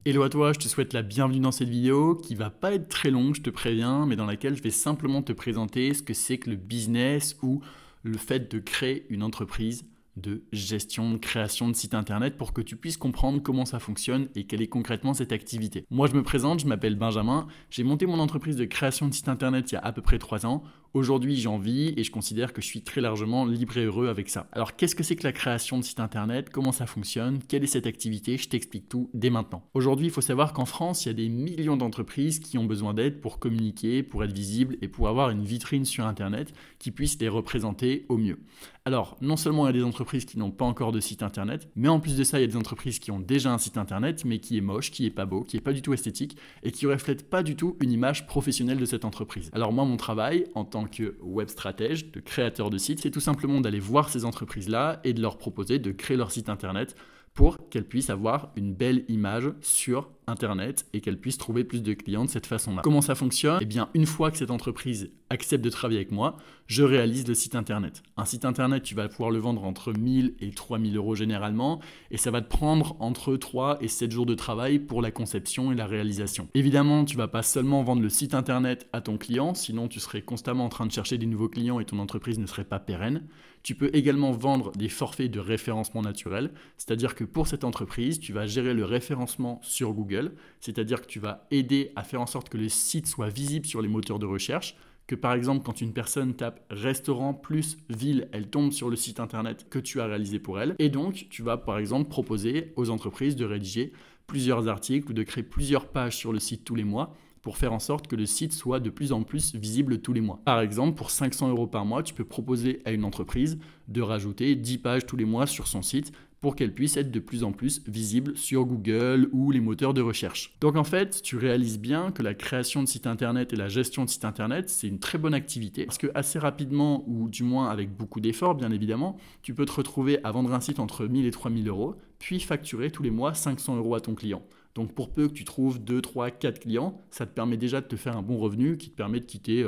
Hello à toi, je te souhaite la bienvenue dans cette vidéo qui va pas être très longue, je te préviens, mais dans laquelle je vais simplement te présenter ce que c'est que le business ou le fait de créer une entreprise de gestion, de création de site internet pour que tu puisses comprendre comment ça fonctionne et quelle est concrètement cette activité. Moi je me présente, je m'appelle Benjamin, j'ai monté mon entreprise de création de site internet il y a à peu près 3 ans. Aujourd'hui j'en vis et je considère que je suis très largement libre et heureux avec ça. Alors qu'est-ce que c'est que la création de site internet? Comment ça fonctionne? Quelle est cette activité? Je t'explique tout dès maintenant. Aujourd'hui il faut savoir qu'en France il y a des millions d'entreprises qui ont besoin d'aide pour communiquer, pour être visibles et pour avoir une vitrine sur internet qui puisse les représenter au mieux. Alors non seulement il y a des entreprises qui n'ont pas encore de site internet, mais en plus de ça il y a des entreprises qui ont déjà un site internet mais qui est moche, qui est pas beau, qui est pas du tout esthétique et qui reflète pas du tout une image professionnelle de cette entreprise. Alors moi mon travail en tant que web stratège, de créateur de site, c'est tout simplement d'aller voir ces entreprises-là et de leur proposer de créer leur site internet pour qu'elles puissent avoir une belle image sur Internet et qu'elles puissent trouver plus de clients de cette façon-là. Comment ça fonctionne? Eh bien, une fois que cette entreprise accepte de travailler avec moi, je réalise le site Internet. Un site Internet, tu vas pouvoir le vendre entre 1000 et 3000 euros généralement et ça va te prendre entre 3 et 7 jours de travail pour la conception et la réalisation. Évidemment, tu ne vas pas seulement vendre le site Internet à ton client, sinon tu serais constamment en train de chercher des nouveaux clients et ton entreprise ne serait pas pérenne. Tu peux également vendre des forfaits de référencement naturel, c'est-à-dire que pour cette entreprise, tu vas gérer le référencement sur Google, c'est-à-dire que tu vas aider à faire en sorte que le site soit visible sur les moteurs de recherche, que par exemple quand une personne tape restaurant plus ville, elle tombe sur le site internet que tu as réalisé pour elle. Et donc tu vas par exemple proposer aux entreprises de rédiger plusieurs articles ou de créer plusieurs pages sur le site tous les mois pour faire en sorte que le site soit de plus en plus visible tous les mois. Par exemple, pour 500 euros par mois, tu peux proposer à une entreprise de rajouter 10 pages tous les mois sur son site pour qu'elle puisse être de plus en plus visible sur Google ou les moteurs de recherche. Donc en fait, tu réalises bien que la création de site internet et la gestion de site internet, c'est une très bonne activité parce que assez rapidement, ou du moins avec beaucoup d'efforts bien évidemment, tu peux te retrouver à vendre un site entre 1000 et 3000 euros, puis facturer tous les mois 500 euros à ton client. Donc pour peu que tu trouves 2, 3, 4 clients, ça te permet déjà de te faire un bon revenu qui te permet de quitter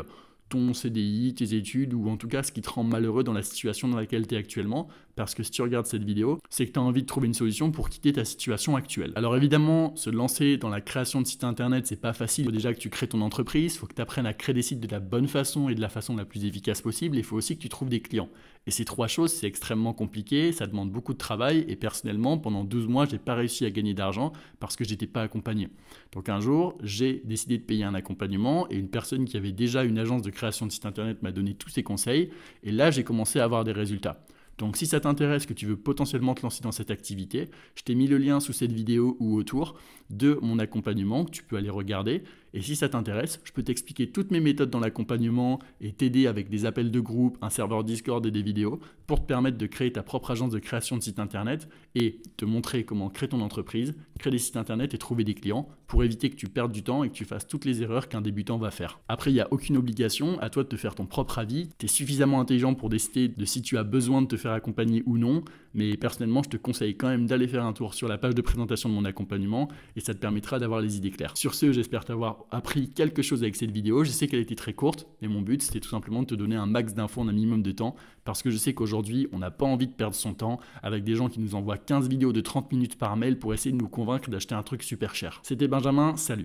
ton CDI, tes études ou en tout cas ce qui te rend malheureux dans la situation dans laquelle tu es actuellement. Parce que si tu regardes cette vidéo, c'est que tu as envie de trouver une solution pour quitter ta situation actuelle. Alors évidemment, se lancer dans la création de sites internet, c'est pas facile. Il faut déjà que tu crées ton entreprise, il faut que tu apprennes à créer des sites de la bonne façon et de la façon la plus efficace possible. Il faut aussi que tu trouves des clients. Et ces 3 choses, c'est extrêmement compliqué, ça demande beaucoup de travail et personnellement, pendant 12 mois, je n'ai pas réussi à gagner d'argent parce que je n'étais pas accompagné. Donc un jour, j'ai décidé de payer un accompagnement et une personne qui avait déjà une agence de création de site internet m'a donné tous ses conseils et là, j'ai commencé à avoir des résultats. Donc si ça t'intéresse, que tu veux potentiellement te lancer dans cette activité, je t'ai mis le lien sous cette vidéo ou autour de mon accompagnement que tu peux aller regarder. Et si ça t'intéresse, je peux t'expliquer toutes mes méthodes dans l'accompagnement et t'aider avec des appels de groupe, un serveur Discord et des vidéos pour te permettre de créer ta propre agence de création de site internet et te montrer comment créer ton entreprise, créer des sites internet et trouver des clients pour éviter que tu perdes du temps et que tu fasses toutes les erreurs qu'un débutant va faire. Après, il n'y a aucune obligation, à toi de te faire ton propre avis. Tu es suffisamment intelligent pour décider de si tu as besoin de te faire accompagner ou non, mais personnellement, je te conseille quand même d'aller faire un tour sur la page de présentation de mon accompagnement et ça te permettra d'avoir les idées claires. Sur ce, j'espère t'avoir appris quelque chose avec cette vidéo. Je sais qu'elle était très courte, mais mon but, c'était tout simplement de te donner un max d'infos en un minimum de temps parce que je sais qu'aujourd'hui, on n'a pas envie de perdre son temps avec des gens qui nous envoient 15 vidéos de 30 minutes par mail pour essayer de nous convaincre d'acheter un truc super cher. C'était Benjamin, salut!